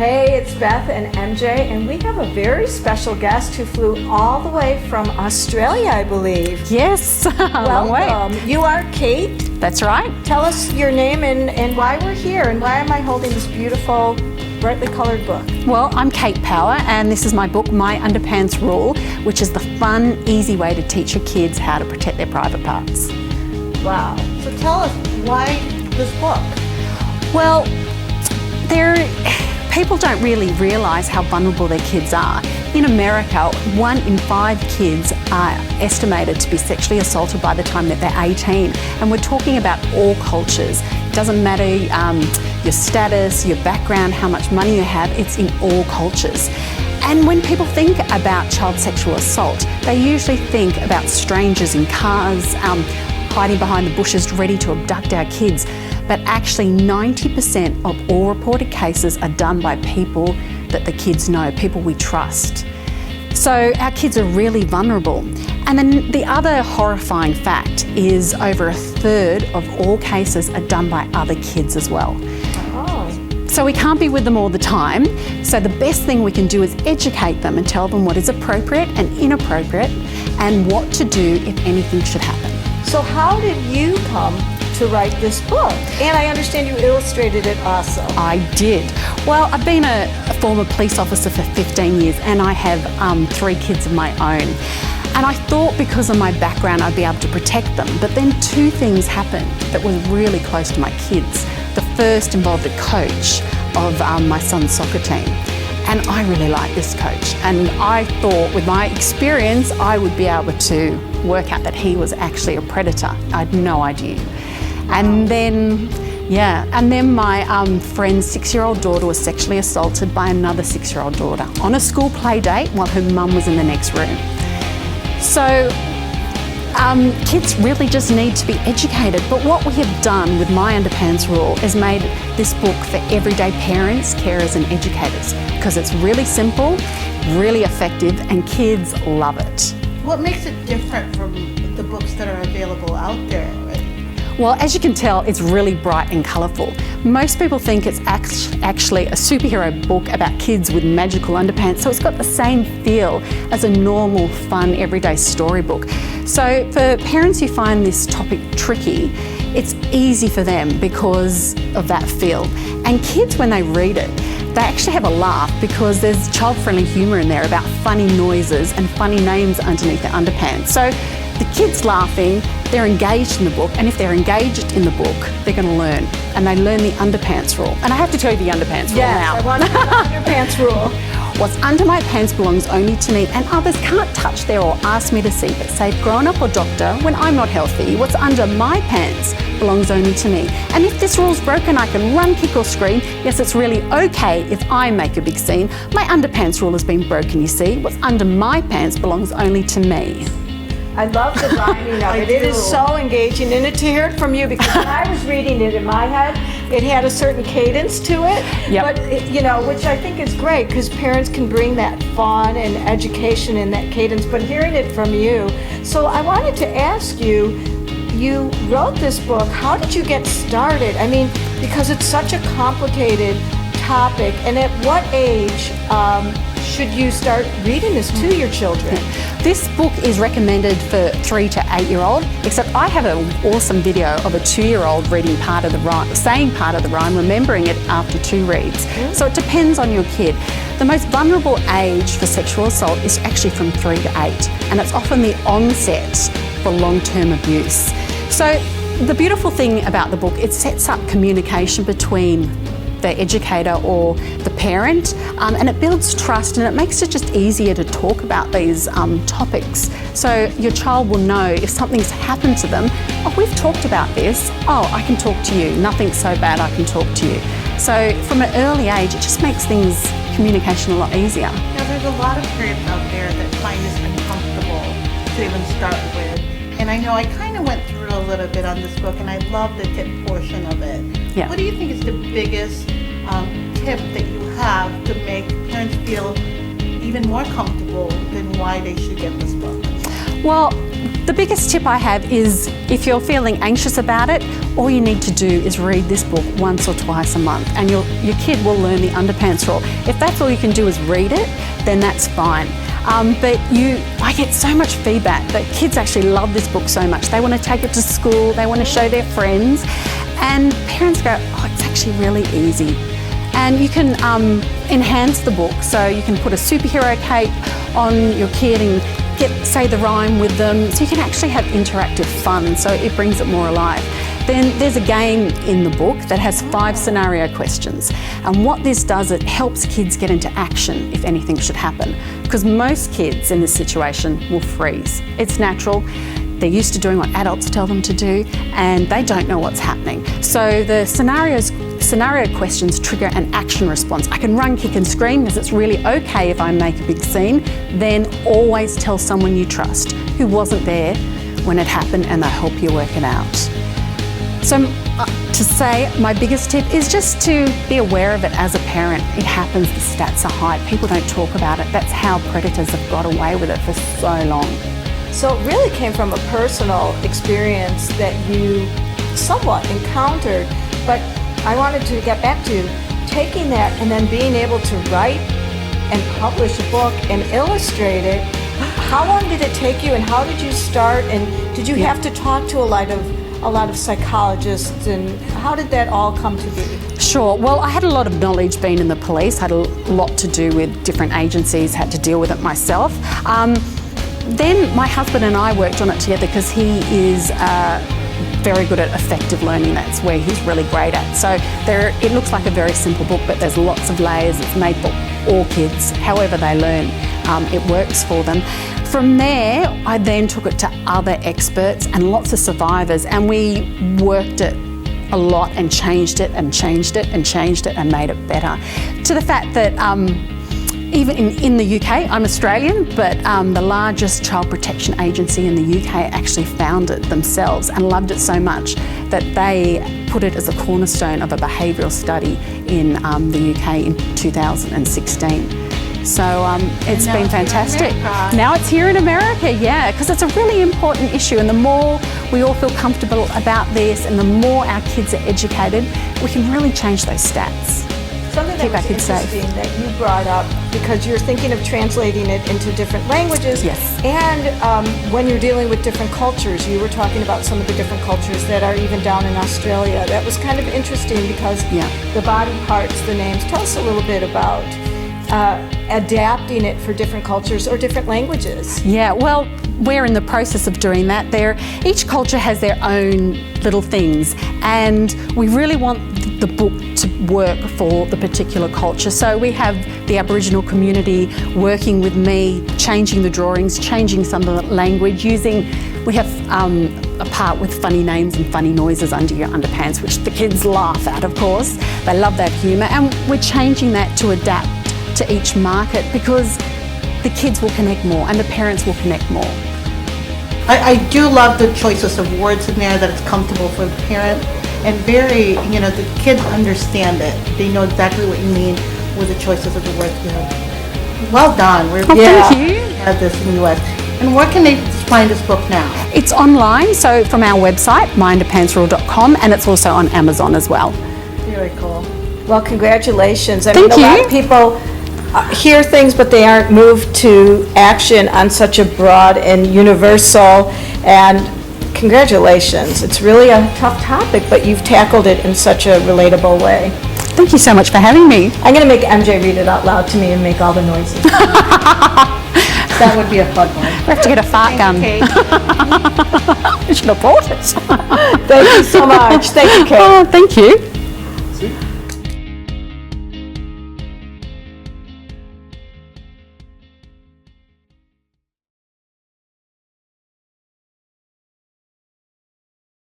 Hey, it's Beth and MJ, and we have a very special guest who flew all the way from Australia, I believe. Yes, a long way. You are Kate. That's right. Tell us your name and why we're here, and why am I holding this beautiful, brightly colored book? Well, I'm Kate Power, and this is my book, My Underpants Rule, which is the fun, easy way to teach your kids how to protect their private parts. Wow. So tell us, why this book? Well, people don't really realise how vulnerable their kids are. In America, 1 in 5 kids are estimated to be sexually assaulted by the time that they're 18. And we're talking about all cultures. It doesn't matter your status, your background, how much money you have, it's in all cultures. And when people think about child sexual assault, they usually think about strangers in cars, hiding behind the bushes ready to abduct our kids. But actually 90% of all reported cases are done by people that the kids know, people we trust. So our kids are really vulnerable. And then the other horrifying fact is over 1/3 of all cases are done by other kids as well. So we can't be with them all the time. So the best thing we can do is educate them and tell them what is appropriate and inappropriate and what to do if anything should happen. So how did you come to write this book? And I understand you illustrated it also. I did. Well, I've been a former police officer for 15 years and I have 3 kids of my own. And I thought because of my background I'd be able to protect them. But then 2 things happened that was really close to my kids. The first involved a coach of my son's soccer team. And I really like this coach. And I thought with my experience I would be able to work out that he was actually a predator. I had no idea. And then my friend's 6-year-old daughter was sexually assaulted by another 6-year-old daughter on a school play date while her mum was in the next room. So kids really just need to be educated. But what we have done with My Underpants Rule is made this book for everyday parents, carers and educators because it's really simple, really effective, and kids love it. What makes it different from the books that are available out there already? Well, as you can tell, it's really bright and colourful. Most people think it's actually a superhero book about kids with magical underpants, so it's got the same feel as a normal, fun, everyday storybook. So for parents who find this topic tricky, it's easy for them because of that feel. And kids, when they read it, they actually have a laugh because there's child-friendly humour in there about funny noises and funny names underneath their underpants. So the kids laughing, they're engaged in the book, and if they're engaged in the book, they're going to learn. And they learn the underpants rule. And I have to tell you the underpants rule now. Yes, I want to know the underpants rule. What's under my pants belongs only to me, and others can't touch there or ask me to see, but say grown-up or doctor when I'm not healthy. What's under my pants belongs only to me. And if this rule's broken, I can run, kick or scream. Yes, it's really okay if I make a big scene. My underpants rule has been broken, you see. What's under my pants belongs only to me. I love the rhyming of it. It is so engaging, and to hear it from you, because when I was reading it in my head, it had a certain cadence to it. Yep. But which I think is great because parents can bring that fun and education in that cadence. But hearing it from you, so I wanted to ask you. You wrote this book. How did you get started? I mean, because it's such a complicated topic, and at what age should you start reading this to your children? This book is recommended for 3 to 8-year-old, except I have an awesome video of a 2-year-old reading part of the rhyme, saying part of the rhyme, remembering it after 2 reads. So it depends on your kid. The most vulnerable age for sexual assault is actually from 3 to 8, and it's often the onset for long-term abuse. So the beautiful thing about the book, it sets up communication between the educator or the parent, and it builds trust, and it makes it just easier to talk about these topics. So your child will know if something's happened to them, oh, we've talked about this, oh, I can talk to you, nothing's so bad, I can talk to you. So from an early age, it just makes communication a lot easier. Now there's a lot of parents out there that find this uncomfortable to even start with. And I know I kind of went through a little bit on this book, and I love the tip portion of it. Yeah. What do you think is the biggest tip that you have to make parents feel even more comfortable than why they should get this book? Well, the biggest tip I have is if you're feeling anxious about it, all you need to do is read this book once or twice a month and your kid will learn the Underpants rule. If that's all you can do is read it, then that's fine. But I get so much feedback that kids actually love this book so much. They want to take it to school, they want to show their friends, and parents go, oh, it's actually really easy. And you can enhance the book, so you can put a superhero cape on your kid and say the rhyme with them, so you can actually have interactive fun, so it brings it more alive. Then there's a game in the book that has 5 scenario questions, and what this does, it helps kids get into action if anything should happen, because most kids in this situation will freeze. It's natural. They're used to doing what adults tell them to do, and they don't know what's happening. So the scenario questions trigger an action response. I can run, kick and scream because it's really okay if I make a big scene. Then always tell someone you trust who wasn't there when it happened, and they'll help you work it out. So to say, my biggest tip is just to be aware of it as a parent. It happens, the stats are high. People don't talk about it. That's how predators have got away with it for so long. So it really came from a personal experience that you somewhat encountered, but I wanted to get back to taking that and then being able to write and publish a book and illustrate it. How long did it take you, and how did you start, and did you have to talk to a lot of psychologists, and how did that all come to be? Sure. Well, I had a lot of knowledge being in the police, had a lot to do with different agencies, had to deal with it myself. Then my husband and I worked on it together because he is very good at effective learning. That's where he's really great at. So it looks like a very simple book, but there's lots of layers. It's made for all kids, however they learn. It works for them. From there, I then took it to other experts and lots of survivors, and we worked it a lot and changed it and changed it and changed it and made it better. To the fact that even in the UK, I'm Australian, but the largest child protection agency in the UK actually found it themselves and loved it so much that they put it as a cornerstone of a behavioural study in the UK in 2016. So it's been fantastic. Now it's here in America, yeah, because it's a really important issue, and the more we all feel comfortable about this and the more our kids are educated, we can really change those stats. Something that was interesting that you brought up, because you're thinking of translating it into different languages. Yes. And when you're dealing with different cultures, you were talking about some of the different cultures that are even down in Australia. That was kind of interesting because the body parts, the names. Tell us a little bit about adapting it for different cultures or different languages. Yeah, well, we're in the process of doing that. Each culture has their own little things, and we really want the book to work for the particular culture. So we have the Aboriginal community working with me, changing the drawings, changing some of the language, we have a part with funny names and funny noises under your underpants, which the kids laugh at, of course. They love that humour, and we're changing that to adapt to each market because the kids will connect more and the parents will connect more. I do love the choices of words in there, that it's comfortable for the parent, and very, the kids understand it. They know exactly what you mean with the choices of the words. Well done. Thank you. Have this in the U.S. And where can they find this book now? It's online, so from our website, myunderpantsrule.com, and it's also on Amazon as well. Very cool. Well, congratulations. Thank you. A lot of people hear things, but they aren't moved to action on such a broad and universal, and congratulations. It's really a tough topic, but you've tackled it in such a relatable way. Thank you so much for having me. I'm going to make MJ read it out loud to me and make all the noises. That would be a fun one. We have to get a fart gun. You should have bought it. Thank you so much. Thank you, Kate. Oh, thank you. See?